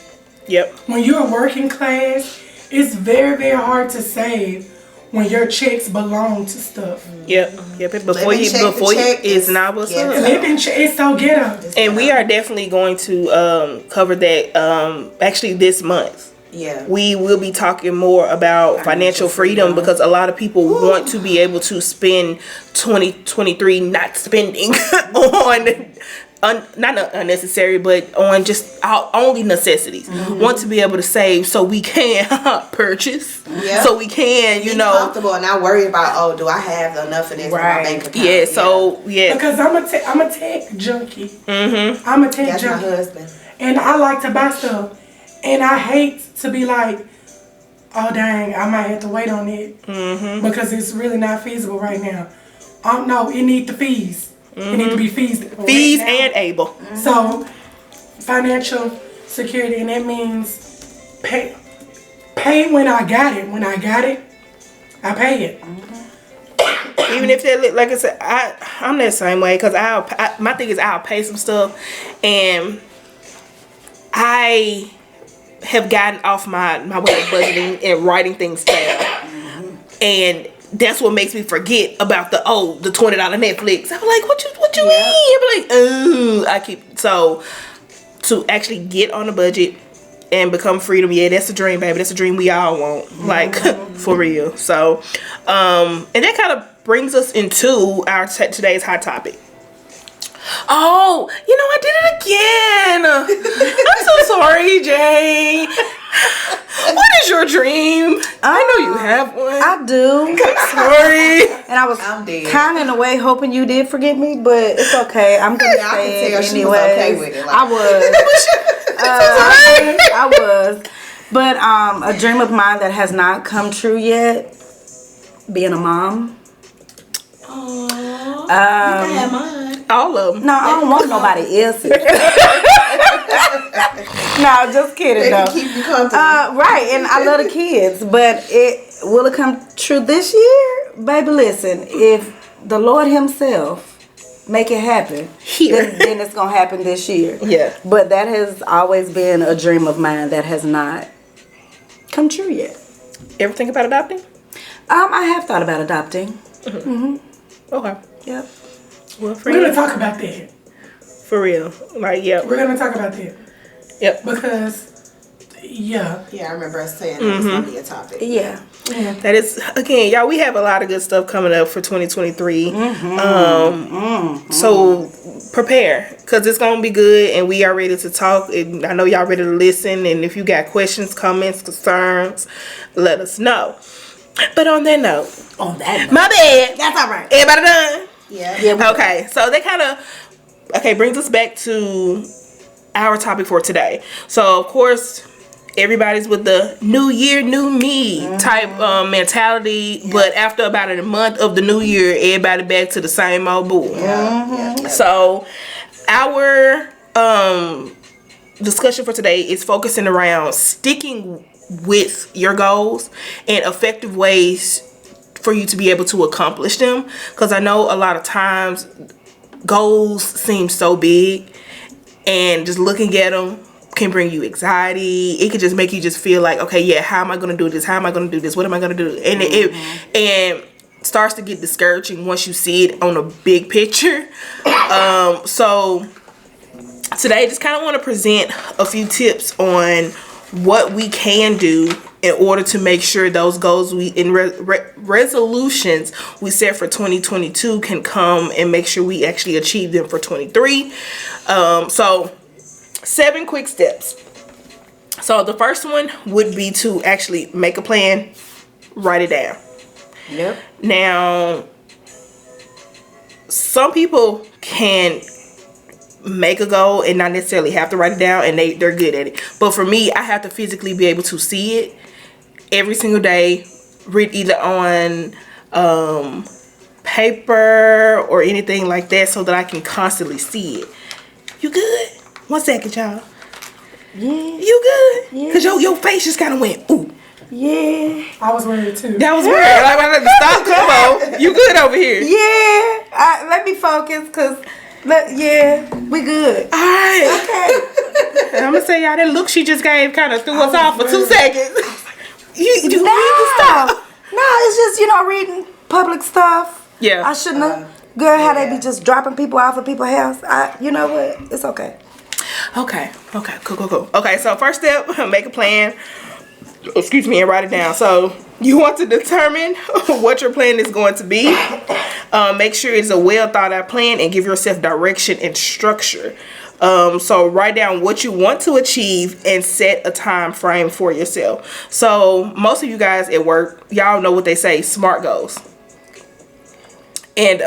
Yep. When you're working class, it's very, very hard to save when your checks belong to stuff. Yep. Before you, it's not what's up. It's so ghetto. And we are definitely going to cover that actually this month. Yeah. We will be talking more about financial freedom because a lot of people want to be able to spend 2023 not spending on not unnecessary, but on just our only necessities. Want to be able to save so we can purchase. Yeah. So we can, be comfortable and not worry about, do I have enough of this in my bank account? Yeah. So yeah. Because I'm a tech junkie. I'm a tech junkie. That's my husband. And I like to buy stuff. And I hate to be like, oh dang, I might have to wait on it because it's really not feasible right now. No, it needs the fees. It needs to be fees. Fees and able. So, financial security, and that means pay when I got it. When I got it, I pay it. Even if they like I said, I'm that same way because my thing is I'll pay some stuff, and I have gotten off my way of budgeting and writing things down, and that's what makes me forget about the $20 Netflix. I'm like, what you mean? I'm like, I keep so to actually get on a budget and become freedom. Yeah, that's a dream, baby. That's a dream we all want, like for real. So, and that kind of brings us into our today's hot topic. Oh, I did it again. I'm so sorry, Jay. What is your dream? I know you have one. I do. I'm sorry. And I was kind of in a way hoping you did forget me, but it's okay. I'm gonna say it anyway. Okay with it. Like, I was. But a dream of mine that has not come true yet, being a mom. Oh, you can have mine. All of them. No, I don't want nobody else's. No, just kidding. They though. can keep you comfortable. Right, and I love the kids, but will it come true this year? Baby, listen, if the Lord himself make it happen, then it's going to happen this year. Yeah. But that has always been a dream of mine that has not come true yet. Ever think about adopting? I have thought about adopting. Okay. Yep. Well, we're going to talk about that. For real. Like, yeah. We're going to talk about that. Yep. Because, Yeah, I remember us saying that was going to be a topic. Yeah. That is, again, y'all, we have a lot of good stuff coming up for 2023. So prepare, because it's going to be good, and we are ready to talk. And I know y'all ready to listen, and if you got questions, comments, concerns, let us know. But on that note, my bad. That's all right. Everybody done? Yeah. Okay, so that kind of brings us back to our topic for today. So of course, everybody's with the new year, new me type mentality. Yeah. But after about a month of the new year, everybody back to the same old bull. Yeah. So our discussion for today is focusing around sticking with your goals and effective ways for you to be able to accomplish them, because I know a lot of times goals seem so big, and just looking at them can bring you anxiety. It could just make you just feel like, okay, yeah, how am I going to do this? How am I going to do this? What am I going to do? And it starts to get discouraging once you see it on a big picture. So today, I just kind of want to present a few tips on what we can do in order to make sure those goals resolutions we set for 2022 can come and make sure we actually achieve them for 23. So 7 quick steps. So the first one would be to actually make a plan, write it down. Yep. Now, some people can make a goal and not necessarily have to write it down, and they're good at it. But for me, I have to physically be able to see it every single day, read either on paper or anything like that, so that I can constantly see it. You good? 1 second, y'all. Yeah. You good? Yeah. Because your face just kind of went, ooh. Yeah. I was worried too. That was weird. Like, I had to stop. Come on. You good over here? Yeah. Let me focus, cause we good. All right. Okay. And I'm gonna say y'all that look she just gave kind of threw us off for 2 seconds. you need to No. stop. No, it's just reading public stuff. Yeah. I shouldn't have. Girl, how they be just dropping people off at people's house. You know what? It's okay. Okay. Cool. Okay, so first step, make a plan. Excuse me, and write it down. So you want to determine what your plan is going to be. Make sure it's a well thought out plan and give yourself direction and structure. So write down what you want to achieve and set a time frame for yourself. So most of you guys at work, y'all know what they say, SMART goals. And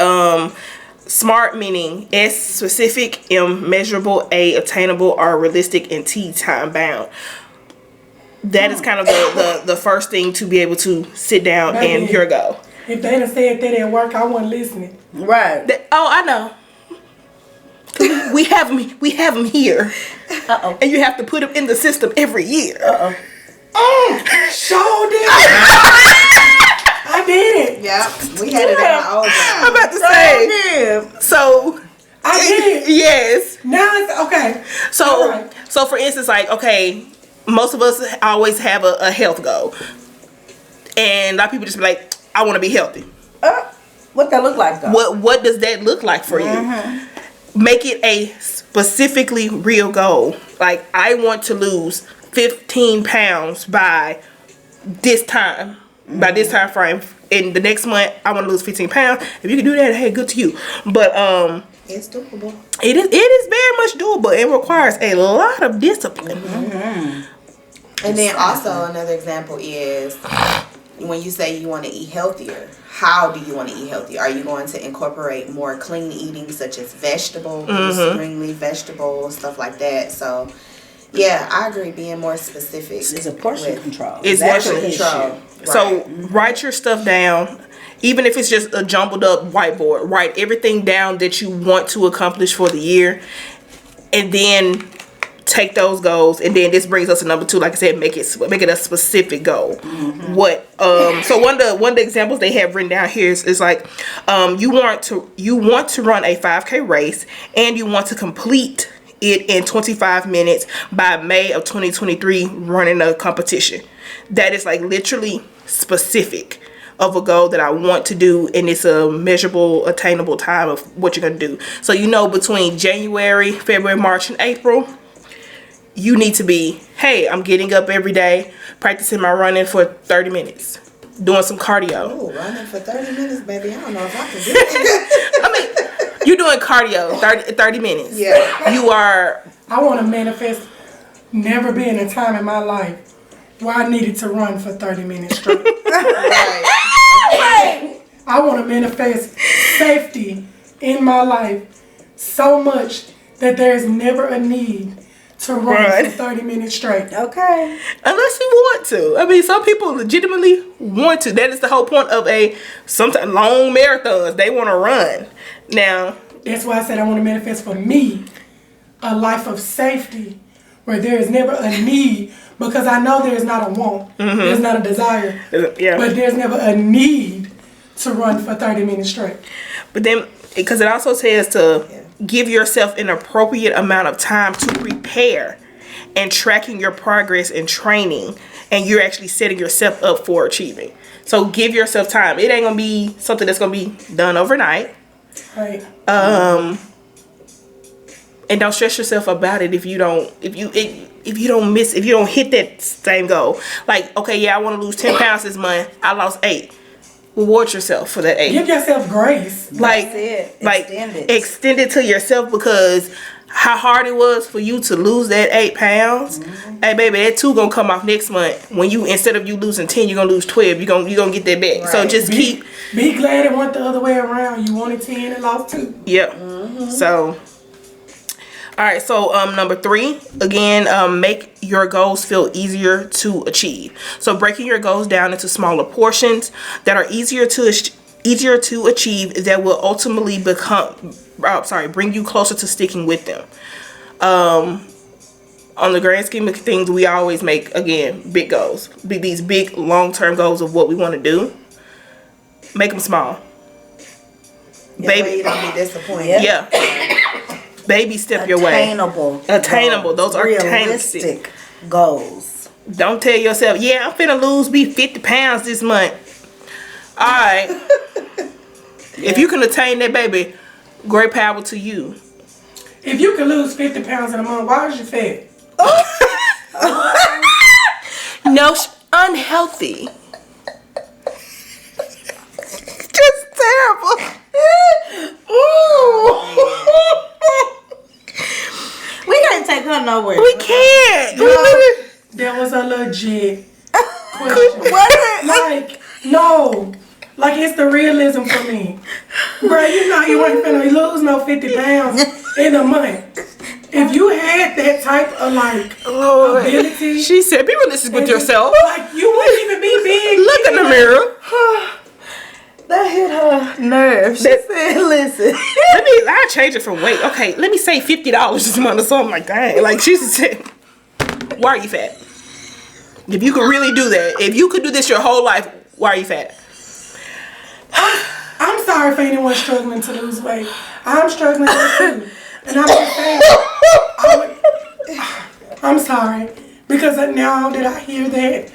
SMART meaning S specific, M measurable, A attainable, R realistic, and T time bound. That is kind of the first thing to be able to sit down and here go. If they'd have said that at work, I wasn't listening. Right. I know. We have them here. Uh-oh. And you have to put them in the system every year. Uh-oh. Sure did. I did it. Yep, we had it at my old job. I'm about to say. So I did. yes. Now it's okay. So Alright. so for instance, like, okay, most of us always have a health goal. And a lot of people just be like, I want to be healthy. What that look like though? What does that look like for you? Make it a specifically real goal. Like, I want to lose 15 pounds by this time. By this time frame. In the next month, I want to lose 15 pounds. If you can do that, hey, good to you. But It's doable. it is very much doable. It requires a lot of discipline. And then also another example is when you say you want to eat healthier, how do you want to eat healthier? Are you going to incorporate more clean eating, such as vegetables, green leaf vegetables, stuff like that? So, yeah, I agree. Being more specific. It's a portion control. It's That's portion the control. issue. So write your stuff down. Even if it's just a jumbled up whiteboard, write everything down that you want to accomplish for the year. And then take those goals, and then this brings us to number 2. Like I said, make it a specific goal. What so one of the examples they have written down here is like you want to run a 5K race, and you want to complete it in 25 minutes by May of 2023, running a competition. That is like literally specific of a goal that I want to do, and it's a measurable, attainable time of what you're gonna do. So between January, February, March, and April, you need to be, hey, I'm getting up every day, practicing my running for 30 minutes, doing some cardio. Oh, running for 30 minutes, baby. I don't know if I can do it. I mean, you're doing cardio 30 minutes. Yeah. You are. I want to manifest never being a time in my life where I needed to run for 30 minutes straight. Right. I want to manifest safety in my life so much that there's never a need to run Right. for 30 minutes straight. Okay. Unless you want to. I mean, some people legitimately want to. That is the whole point of sometimes long marathons. They want to run. Now, That's why I said I want to manifest for me a life of safety where there is never a need, because I know there's not a want, there's not a desire, yeah. but there's never a need to run for 30 minutes straight. But then, because it also says to give yourself an appropriate amount of time to prepare and tracking your progress and training, and you're actually setting yourself up for achieving. So give yourself time. It ain't gonna be something that's gonna be done overnight. Right. And don't stress yourself about it if you don't hit that same goal. Like, okay, yeah, I want to lose 10 pounds this month. I lost 8. Reward yourself for that 8. Give yourself grace. Like, That's it. like Extend it. extend it to yourself, because how hard it was for you to lose that 8 pounds. Hey, baby, that 2 gonna come off next month. When you, instead of you losing 10, you're gonna lose 12. You're gonna get that back. So Right. just keep. Be glad it went the other way around. You wanted 10 and lost 2. Yep. So, all right. So, number 3, again, make your goals feel easier to achieve. So, breaking your goals down into smaller portions that are easier to achieve, that will ultimately bring you closer to sticking with them. on the grand scheme of things, we always make, again, big goals. These big long-term goals of what we want to do. Make them small. Yeah, Baby, you don't be disappointed. yeah. Baby step your way. Attainable. Those are realistic goals. Don't tell yourself, yeah, I'm finna lose me 50 pounds this month. All right. If you can attain that, baby, great power to you. If you can lose 50 pounds in a month, why is you fat? No, unhealthy. Just terrible. We can't take her nowhere. We can't. That was a legit question. Was it? Like, no. Like, it's the realism for me. Bro, you know you ain't finna lose no 50 pounds in a month. If you had that type of, like, ability. She said, be realistic with yourself. Like, you wouldn't even be big. Look in the mirror. That hit her nerve. She said, listen. I'll change it from weight. Okay, let me say $50 this month or something like that. Like, she said, why are you fat? If you could really do that, if you could do this your whole life, why are you fat? I'm sorry for anyone struggling to lose weight. I'm struggling too. And I'm just saying, I'm sorry. Because now that I hear that,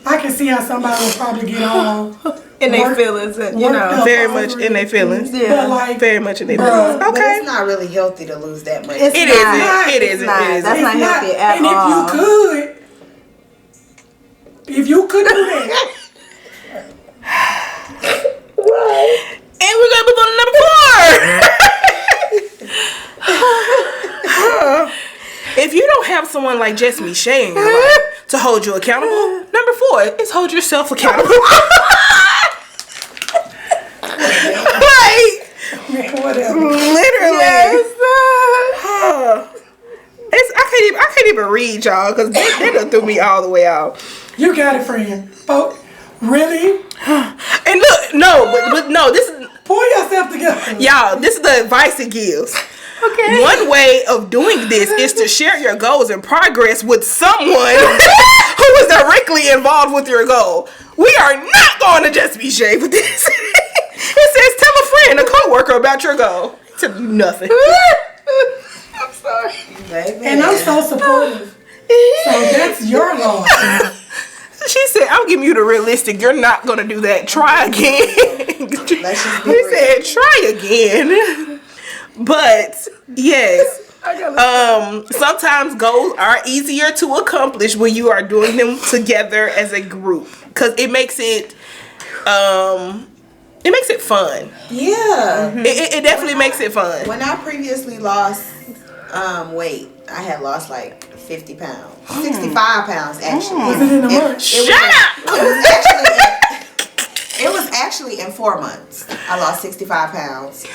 I can see how somebody will probably get all In their feelings, you know. Very much in their feelings. Yeah. But like, Very much in their feelings. But Okay. it's not really healthy to lose that much. It isn't. That's not healthy at and all. if you could do that, And we're gonna move on to number 4. If you don't have someone like Jess Michelle in your life to hold you accountable, number 4 is hold yourself accountable. Like, whatever. literally. Yes. I can't even read y'all because they done threw me all the way out. You got it, friend. Oh, really? And look, but no, this is. Pull yourself together. Y'all, this is the advice it gives. Okay. One way of doing this is to share your goals and progress with someone who is directly involved with your goal. We are not going to just be shade with this. It says tell a friend, a coworker about your goal. Tell you nothing. I'm sorry. Baby. And I'm so supportive. So that's your goal. She said, I'm giving you the realistic. You're not going to do that. Try again. Let's just be He real. said, try again. But, yes. Sometimes goals are easier to accomplish when you are doing them together as a group. Because it makes it fun. Yeah. It definitely makes it fun. When I previously lost weight, I had lost like 50 pounds. 65 pounds actually. Was it in a month? Shut up! It was actually in 4 months. I lost 65 pounds.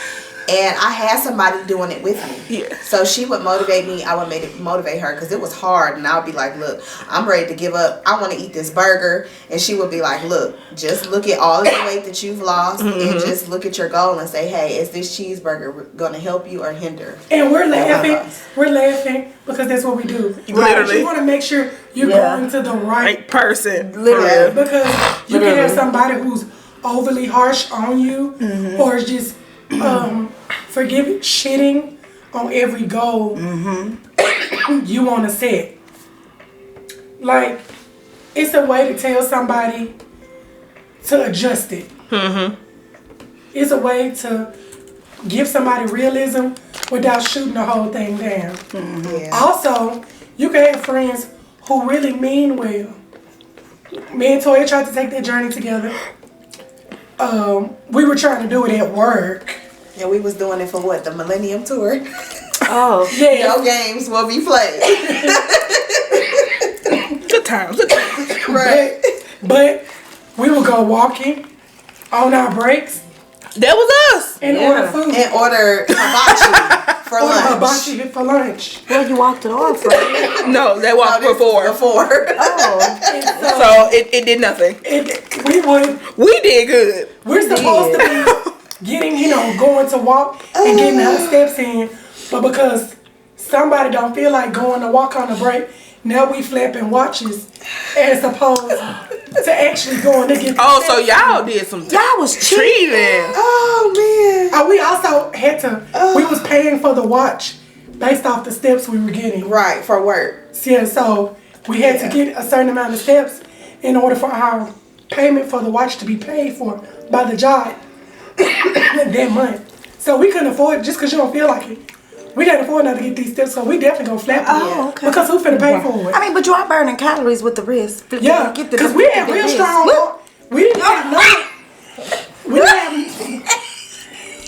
And I had somebody doing it with me. Yeah. So she would motivate me. I would motivate her because it was hard. And I would be like, look, I'm ready to give up. I want to eat this burger. And she would be like, look, just look at all of the weight that you've lost and just look at your goal and say, hey, is this cheeseburger going to help you or hinder? And we're laughing. We're laughing because that's what we do. Literally. You want to make sure you're Yeah. going to the right Right person. Literally. because you can have somebody who's overly harsh on you or is just shitting on every goal you want to set. Like, it's a way to tell somebody to adjust it. It's a way to give somebody realism without shooting the whole thing down. Yeah. Also, you can have friends who really mean well. Me and Toya tried to take that journey together. We were trying to do it at work. And we was doing it for what? The Millennium Tour? Oh. Yeah. No games will be played. Good times. Good times. Right. But we would go walking on our breaks That was us. and Yeah. order food. And order hibachi for Order lunch. hibachi for lunch. Well, you walked it off, right? No, that walked No, this before. is before. Oh. So it did nothing. We're We did good. supposed to be getting, going to walk and getting our steps in. But because somebody don't feel like going to walk on the break, now we flapping watches as opposed to actually going to get the Oh, so steps. y'all did some Y'all was cheating. treating. Oh man. We also had to, we was paying for the watch based off the steps we were getting. Right, for work. Yeah, so we had to get a certain amount of steps in order for our payment for the watch to be paid for by the job that month. So we couldn't afford, just because you don't feel like it, we can't afford not to get these steps, so we definitely gonna flap it. Oh, okay. Because who finna pay for it? I mean, but you are burning calories with the wrist. Yeah, because we had real strong. We didn't have no.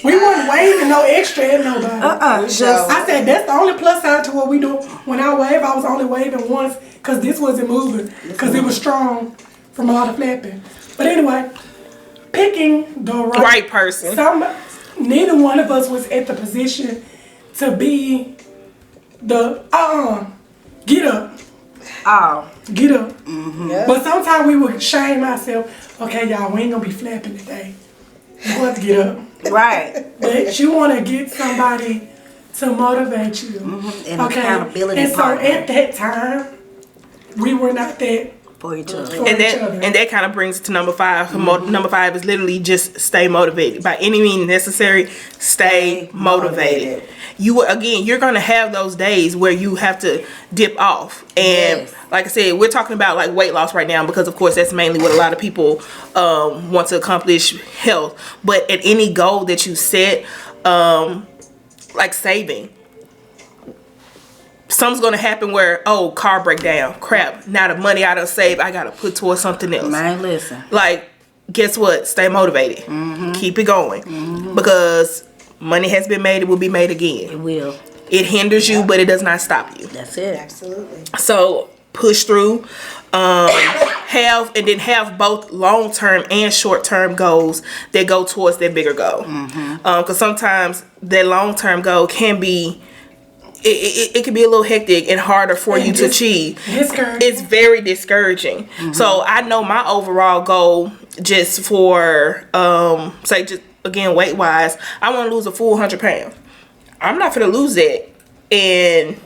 We wasn't waving no extra at nobody. Just I said that's the only plus side to what we do. When I wave, I was only waving once because this wasn't moving because it was strong from all the flapping. But anyway, picking the Right person. Neither one of us was at the position to be the get up. oh, Get up. Yeah. But sometimes we would shame ourselves. Okay, y'all, we ain't gonna be flapping today. We want to get up. right. But you want to get somebody to motivate you. An accountability And so partner. at that time, we were not that For each other. for And each other. that kind of brings it to number 5. Number 5 is literally just stay motivated. By any means necessary, stay motivated. You're gonna have those days where you have to dip off. And Yes. like I said, we're talking about like weight loss right now because of course that's mainly what a lot of people want to accomplish, health. But at any goal that you set, like saving, something's gonna happen where car breakdown, crap, now the money I done saved I gotta put towards something else. Man, listen. Like, guess what? Stay motivated. Keep it going. Because money has been made, it will be made again. It will. It hinders you, but it does not stop you. That's it. Absolutely. So push through. Have both long-term and short-term goals that go towards that bigger goal. Because sometimes that long-term goal can be it can be a little hectic and harder for you to achieve. It's very discouraging. So I know my overall goal, just for say just again weight wise, I want to lose a full 100 pounds. I'm not gonna lose that in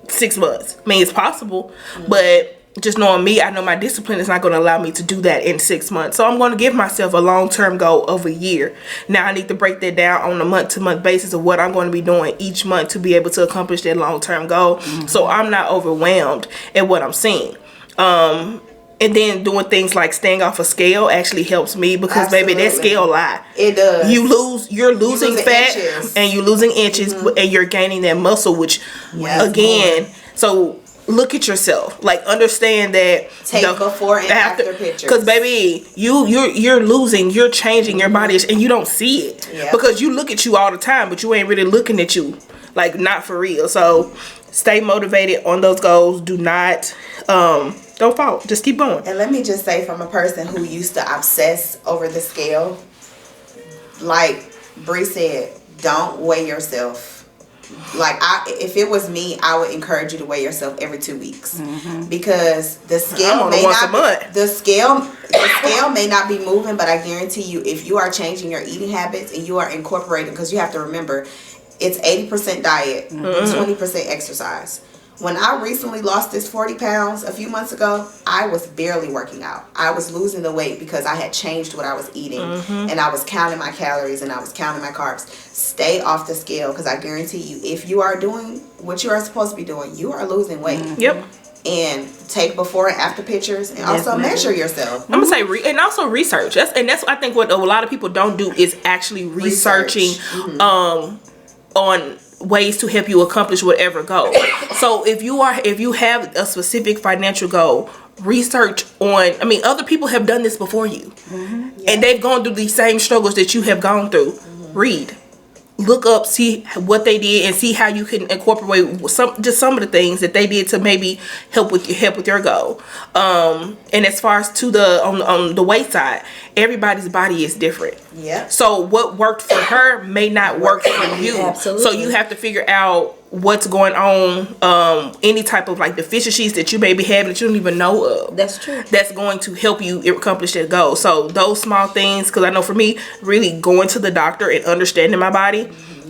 6 months. I mean, it's possible, but just knowing me, I know my discipline is not going to allow me to do that in 6 months. So I'm going to give myself a long-term goal of a year. Now I need to break that down on a month-to-month basis of what I'm going to be doing each month to be able to accomplish that long-term goal. So I'm not overwhelmed at what I'm seeing. And then doing things like staying off a scale actually helps me because baby, that scale lie. It does. You're losing fat inches. and you're losing inches and you're gaining that muscle, which Yes, again, so look at yourself. Like understand that Take before and after pictures. Because baby, you're losing, you're changing your body and you don't see it. Yeah. Because you look at you all the time, but you ain't really looking at you. Like not for real. So stay motivated on those goals. Do not don't fall. Just keep going. And let me just say, from a person who used to obsess over the scale, like Bree said, don't weigh yourself. Like if it was me, I would encourage you to weigh yourself every 2 weeks because the scale may not the scale may not be moving, but I guarantee you, if you are changing your eating habits and you are incorporating, because you have to remember, it's 80% diet, 20% exercise. When I recently lost this 40 pounds a few months ago, I was barely working out. I was losing the weight because I had changed what I was eating and I was counting my calories and I was counting my carbs. Stay off the scale because I guarantee you, if you are doing what you are supposed to be doing, you are losing weight. Yep. And take before and after pictures and also measure yourself. I'm gonna say and also research. That's I think what a lot of people don't do is actually researching on ways to help you accomplish whatever goal. So if you have a specific financial goal, research on, I mean, other people have done this before you and they've gone through these same struggles that you have gone through. Read, look up, see what they did and see how you can incorporate some of the things that they did to maybe help with your goal. And as far as to on the weight side, everybody's body is different. Yeah. So what worked for her may not work for you. Absolutely. So you have to figure out what's going on, any type of like deficiencies that you may be having that you don't even know of. That's true. That's going to help you accomplish that goal. So those small things, because I know for me, really going to the doctor and understanding my body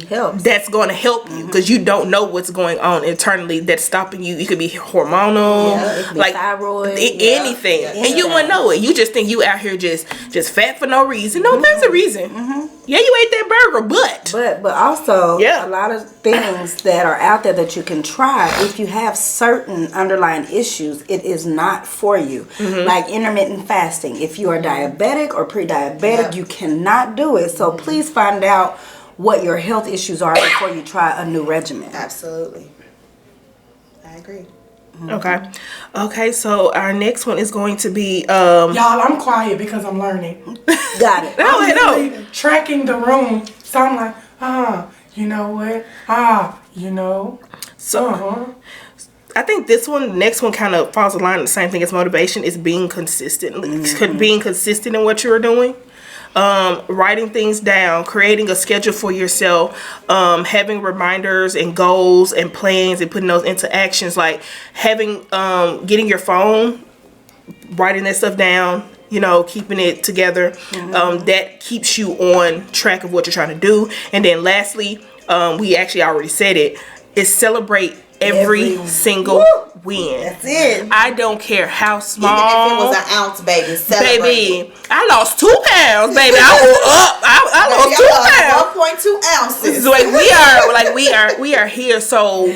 Helps. that's going to help you, because you don't know what's going on internally that's stopping you. It could be hormonal, It could be like thyroid. anything, and you wouldn't know it. You just think you out here just fat for no reason. No, there's a reason. Yeah, you ate that burger, but also Yeah. a lot of things that are out there that you can try. If you have certain underlying issues, it is not for you. Like intermittent fasting. If you are diabetic or pre-diabetic, you cannot do it. So please find out what your health issues are before you try a new regimen. Absolutely. I agree. Okay, so our next one is going to be Y'all, I'm quiet because I'm learning. Got it. no. Really tracking the room. So I'm like, you know what? You know. So I think this next one kind of falls in line with the same thing as motivation, is being consistent. Being consistent in what you're doing. Writing things down, creating a schedule for yourself, having reminders and goals and plans and putting those into actions, like having getting your phone, writing that stuff down, keeping it together. That keeps you on track of what you're trying to do. And then lastly, we actually already said it, is celebrate every single win. That's it. I don't care how small. Even if it was an ounce, baby. Celebrate. Baby, I lost 2 pounds, baby. I lost 2 pounds. 1.2 ounces. So we are here. So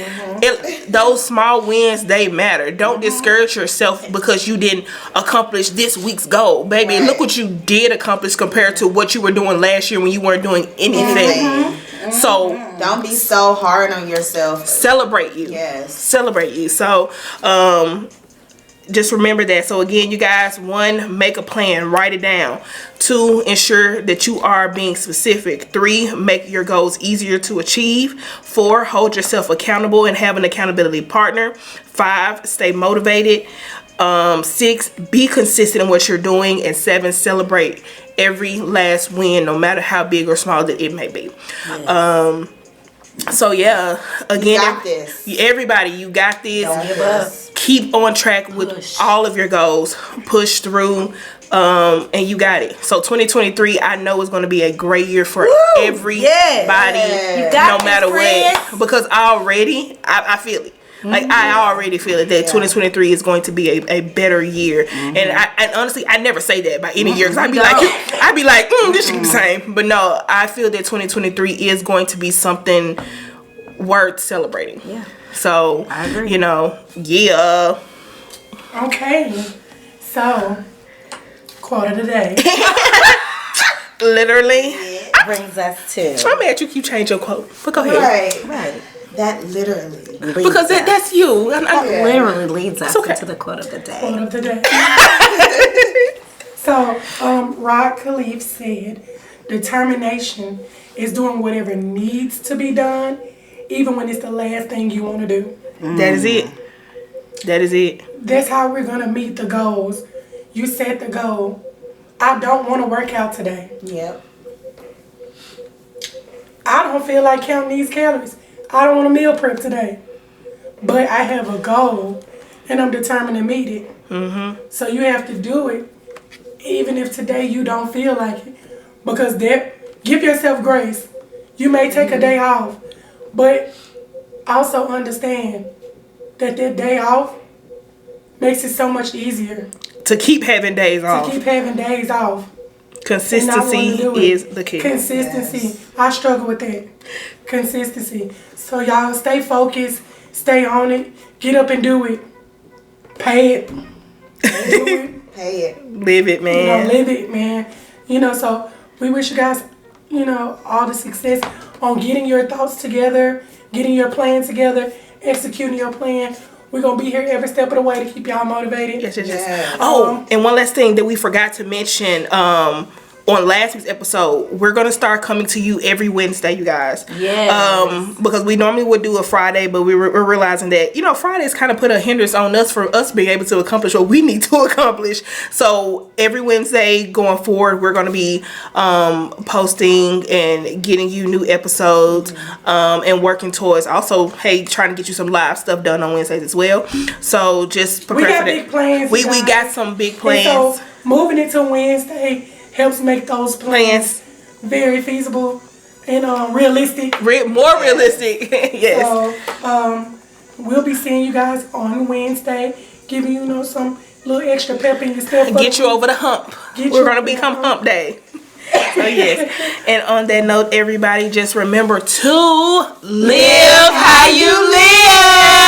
those small wins, they matter. Don't discourage yourself because you didn't accomplish this week's goal, baby. Right. Look what you did accomplish compared to what you were doing last year when you weren't doing anything. So don't be so hard on yourself. Celebrate you. Yes. Celebrate you. So just remember that. So again, you guys, 1, make a plan, write it down. 2, ensure that you are being specific. 3, make your goals easier to achieve. 4, hold yourself accountable and have an accountability partner. 5, stay motivated. 6, be consistent in what you're doing. And 7, celebrate every last win, no matter how big or small that it may be. Yes. So yeah, again, you got this. Everybody, you got this. Don't give up. Keep on track with all of your goals. Push through, and you got it. So 2023, I know is going to be a great year for everybody, You got no matter friends. what. Because I feel it. Like I already feel it that 2023 is going to be a better year, and honestly, I never say that by any year because I'd be like, this should be the same. But no, I feel that 2023 is going to be something worth celebrating. Yeah. So I agree. Yeah. Okay. So, quote of the day. Literally. Brings us to. I'm mad you keep changing your quote. But go ahead. Right. That literally. Because that's you. Literally leads us okay. into the quote of the day. Quote of the day. So, Rod Khleif said, determination is doing whatever needs to be done, even when it's the last thing you want to do. That is it. That is it. That's how we're going to meet the goals. You set the goal. I don't want to work out today. Yep. I don't feel like counting these calories. I don't want to meal prep today. But I have a goal, and I'm determined to meet it. So you have to do it, even if today you don't feel like it. Because give yourself grace. You may take a day off, but also understand that day off makes it so much easier. To keep having days off. Consistency is the key. Consistency. Yes. I struggle with that. Consistency. So y'all stay focused, stay on it, get up and do it. Pay it. Do it. Pay it. Live it, man. Live it, man. So we wish you guys, all the success on getting your thoughts together, getting your plan together, executing your plan. We're going to be here every step of the way to keep y'all motivated. Yes. Oh, and one last thing that we forgot to mention on last week's episode, we're going to start coming to you every Wednesday, you guys. Yes. Because we normally would do a Friday, but we're realizing that, Fridays kind of put a hindrance on us for us being able to accomplish what we need to accomplish. So every Wednesday going forward, we're going to be posting and getting you new episodes and working towards also, trying to get you some live stuff done on Wednesdays as well. So just prepare for that. We got big plans. We got some big plans. And so moving into Wednesday helps make those plans very feasible and realistic. More realistic. Yes. So we'll be seeing you guys on Wednesday, giving you some little extra pep in your step. Get you over the hump. We're gonna become hump day. So yes. And on that note, everybody, just remember to live how you live.